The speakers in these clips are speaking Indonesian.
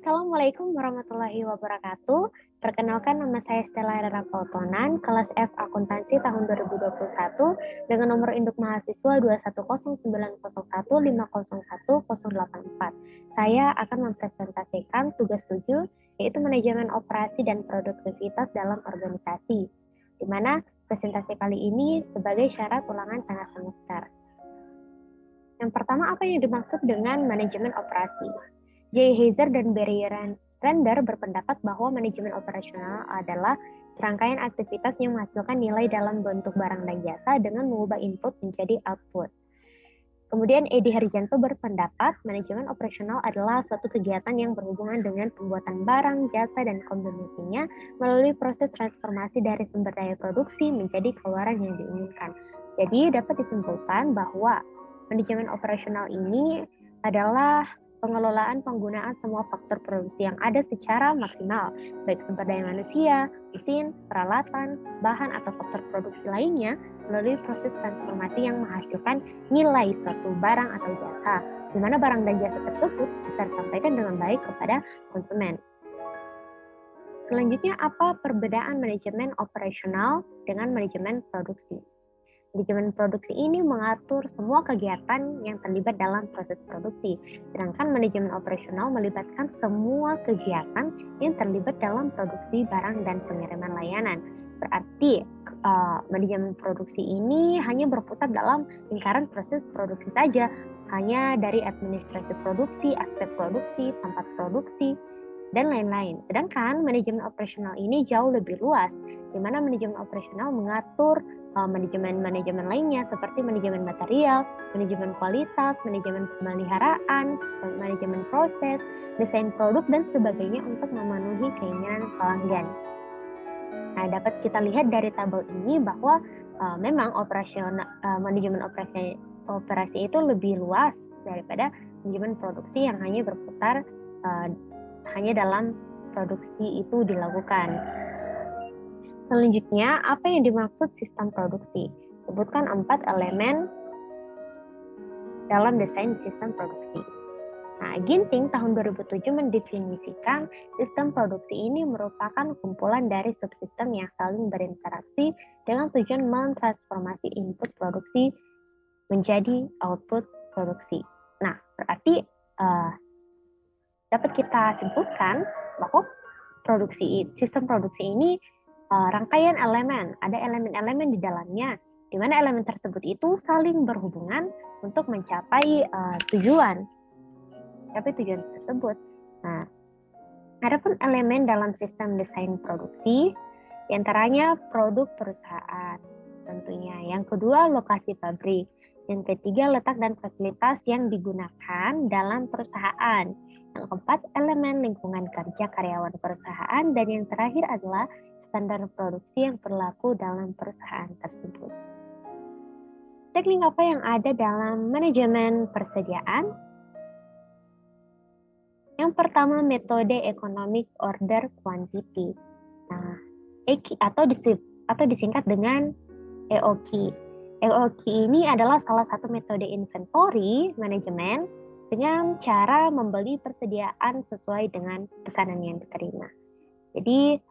Assalamualaikum warahmatullahi wabarakatuh. Perkenalkan, nama saya Stella Rara Pautonan, kelas F Akuntansi tahun 2021 dengan nomor induk mahasiswa 2109015011084. Saya akan mempresentasikan tugas 7, yaitu manajemen operasi dan produktivitas dalam organisasi, di mana presentasi kali ini sebagai syarat ulangan tengah semester. Yang pertama, apa yang dimaksud dengan manajemen operasi? J. Heiser dan Barry Render berpendapat bahwa manajemen operasional adalah serangkaian aktivitas yang menghasilkan nilai dalam bentuk barang dan jasa dengan mengubah input menjadi output. Kemudian Edi Harjanto berpendapat manajemen operasional adalah suatu kegiatan yang berhubungan dengan pembuatan barang, jasa, dan kombinasinya melalui proses transformasi dari sumber daya produksi menjadi keluaran yang diinginkan. Jadi dapat disimpulkan bahwa manajemen operasional ini adalah pengelolaan penggunaan semua faktor produksi yang ada secara maksimal, baik sumber daya manusia, mesin, peralatan, bahan, atau faktor produksi lainnya melalui proses transformasi yang menghasilkan nilai suatu barang atau jasa, di mana barang dan jasa tersebut bisa disampaikan dengan baik kepada konsumen. Selanjutnya, apa perbedaan manajemen operasional dengan manajemen produksi? Manajemen produksi ini mengatur semua kegiatan yang terlibat dalam proses produksi, sedangkan manajemen operasional melibatkan semua kegiatan yang terlibat dalam produksi barang dan pengiriman layanan. Berarti manajemen produksi ini hanya berputar dalam lingkaran proses produksi saja, hanya dari administrasi produksi, aspek produksi, tempat produksi, dan lain-lain. Sedangkan manajemen operasional ini jauh lebih luas, di mana manajemen operasional mengatur manajemen lainnya seperti manajemen material, manajemen kualitas, manajemen pemeliharaan, manajemen proses, desain produk, dan sebagainya untuk memenuhi keinginan pelanggan. Nah, dapat kita lihat dari tabel ini bahwa memang manajemen operasi itu lebih luas daripada manajemen produksi yang hanya berputar hanya dalam produksi itu dilakukan. Selanjutnya, apa yang dimaksud sistem produksi? Sebutkan 4 elemen dalam desain sistem produksi. Nah, Ginting tahun 2007 mendefinisikan sistem produksi ini merupakan kumpulan dari subsistem yang saling berinteraksi dengan tujuan mentransformasi input produksi menjadi output produksi. Nah, berarti dapat kita simpulkan bahwa sistem produksi ini rangkaian elemen, ada elemen-elemen di dalamnya, di mana elemen tersebut itu saling berhubungan untuk mencapai tujuan tersebut. Nah, adapun elemen dalam sistem desain produksi, diantaranya produk perusahaan, tentunya. Yang kedua, lokasi pabrik. Yang ketiga, letak dan fasilitas yang digunakan dalam perusahaan. Yang keempat, elemen lingkungan kerja karyawan perusahaan. Dan yang terakhir adalah standar produksi yang berlaku dalam perusahaan tersebut. Teknik apa yang ada dalam manajemen persediaan? Yang pertama, metode economic order quantity. Nah, atau disingkat dengan EOQ. EOQ ini adalah salah satu metode inventory manajemen dengan cara membeli persediaan sesuai dengan pesanan yang diterima. Jadi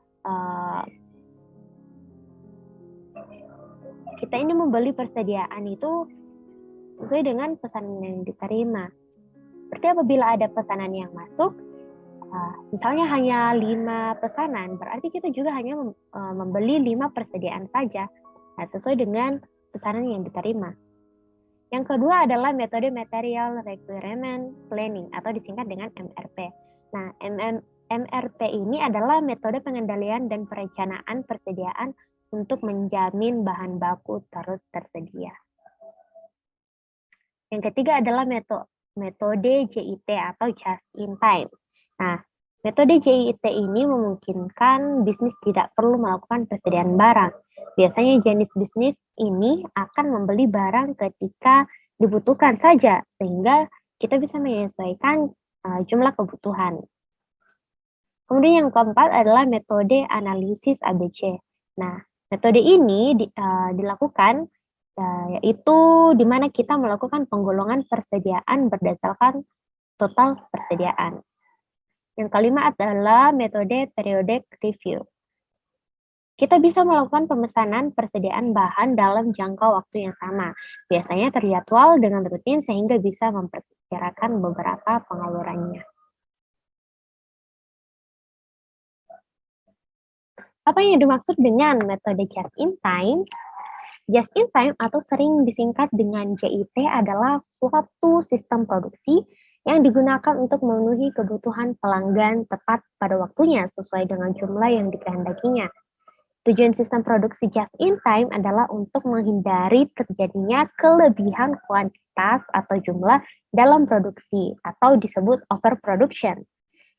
kita ini membeli persediaan itu sesuai dengan pesanan yang diterima. Berarti apabila ada pesanan yang masuk, misalnya hanya 5 pesanan, berarti kita juga hanya membeli 5 persediaan saja, sesuai dengan pesanan yang diterima. Yang kedua adalah metode Material Requirement Planning atau disingkat dengan MRP. Nah, MRP ini adalah metode pengendalian dan perencanaan persediaan untuk menjamin bahan baku terus tersedia. Yang ketiga adalah metode JIT atau Just in Time. Nah, metode JIT ini memungkinkan bisnis tidak perlu melakukan persediaan barang. Biasanya jenis bisnis ini akan membeli barang ketika dibutuhkan saja, sehingga kita bisa menyesuaikan jumlah kebutuhan. Kemudian yang keempat adalah metode analisis ABC. Nah, metode ini dilakukan yaitu di mana kita melakukan penggolongan persediaan berdasarkan total persediaan. Yang kelima adalah metode periodic review. Kita bisa melakukan pemesanan persediaan bahan dalam jangka waktu yang sama. Biasanya terjadwal dengan rutin sehingga bisa memperkirakan beberapa pengalurannya. Apa yang dimaksud dengan metode just in time? Just in time atau sering disingkat dengan JIT adalah suatu sistem produksi yang digunakan untuk memenuhi kebutuhan pelanggan tepat pada waktunya sesuai dengan jumlah yang dikehendakinya. Tujuan sistem produksi just in time adalah untuk menghindari terjadinya kelebihan kuantitas atau jumlah dalam produksi atau disebut overproduction.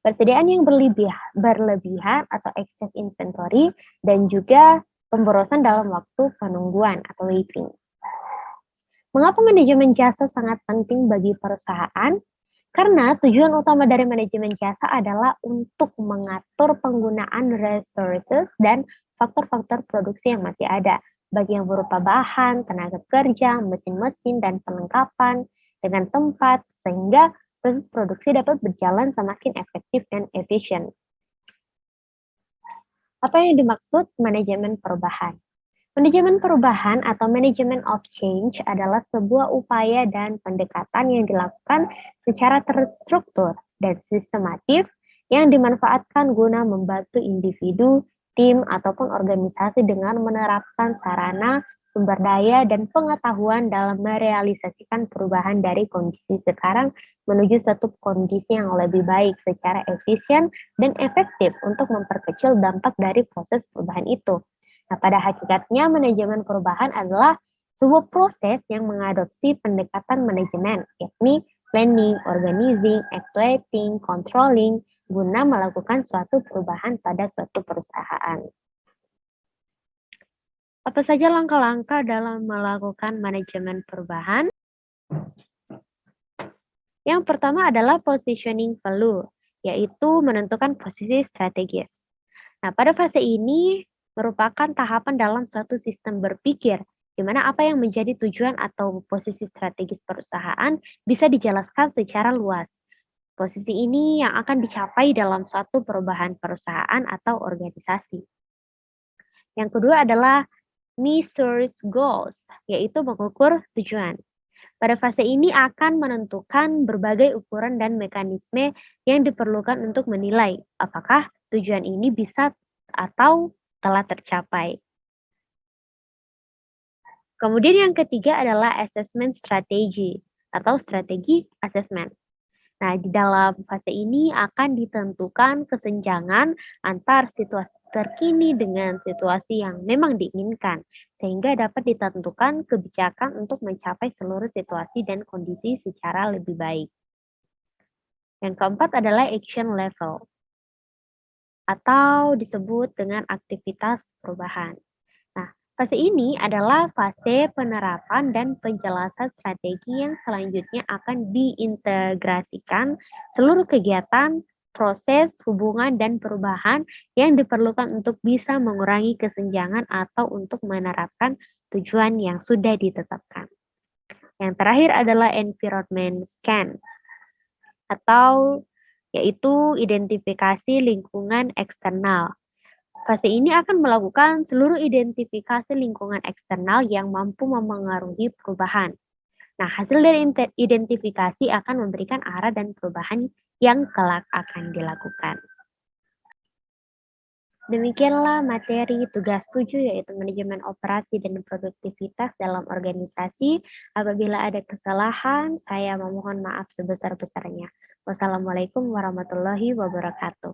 Persediaan yang berlebihan atau excess inventory dan juga pemborosan dalam waktu penungguan atau waiting. Mengapa manajemen jasa sangat penting bagi perusahaan? Karena tujuan utama dari manajemen jasa adalah untuk mengatur penggunaan resources dan faktor-faktor produksi yang masih ada, baik yang berupa bahan, tenaga kerja, mesin-mesin, dan perlengkapan dengan tempat, sehingga proses produksi dapat berjalan semakin efektif dan efisien. Apa yang dimaksud manajemen perubahan? Manajemen perubahan atau manajemen of change adalah sebuah upaya dan pendekatan yang dilakukan secara terstruktur dan sistematif yang dimanfaatkan guna membantu individu, tim, ataupun organisasi dengan menerapkan sarana, sumber daya, dan pengetahuan dalam merealisasikan perubahan dari kondisi sekarang menuju satu kondisi yang lebih baik secara efisien dan efektif untuk memperkecil dampak dari proses perubahan itu. Nah, pada hakikatnya manajemen perubahan adalah sebuah proses yang mengadopsi pendekatan manajemen, yakni planning, organizing, actuating, controlling, guna melakukan suatu perubahan pada suatu perusahaan. Apa saja langkah-langkah dalam melakukan manajemen perubahan? Yang pertama adalah positioning value, yaitu menentukan posisi strategis. Nah, pada fase ini merupakan tahapan dalam suatu sistem berpikir, di mana apa yang menjadi tujuan atau posisi strategis perusahaan bisa dijelaskan secara luas. Posisi ini yang akan dicapai dalam suatu perubahan perusahaan atau organisasi. Yang kedua adalah measures goals, yaitu mengukur tujuan. Pada fase ini akan menentukan berbagai ukuran dan mekanisme yang diperlukan untuk menilai apakah tujuan ini bisa atau telah tercapai. Kemudian yang ketiga adalah assessment strategy atau strategi assessment. Nah, di dalam fase ini akan ditentukan kesenjangan antar situasi terkini dengan situasi yang memang diinginkan, sehingga dapat ditentukan kebijakan untuk mencapai seluruh situasi dan kondisi secara lebih baik. Yang keempat adalah action level, atau disebut dengan aktivitas perubahan. Fase ini adalah fase penerapan dan penjelasan strategi yang selanjutnya akan diintegrasikan seluruh kegiatan, proses, hubungan, dan perubahan yang diperlukan untuk bisa mengurangi kesenjangan atau untuk menerapkan tujuan yang sudah ditetapkan. Yang terakhir adalah environment scan, atau yaitu identifikasi lingkungan eksternal. Fase ini akan melakukan seluruh identifikasi lingkungan eksternal yang mampu memengaruhi perubahan. Nah, hasil dari identifikasi akan memberikan arah dan perubahan yang kelak akan dilakukan. Demikianlah materi tugas 7 yaitu manajemen operasi dan produktivitas dalam organisasi. Apabila ada kesalahan, saya memohon maaf sebesar-besarnya. Wassalamualaikum warahmatullahi wabarakatuh.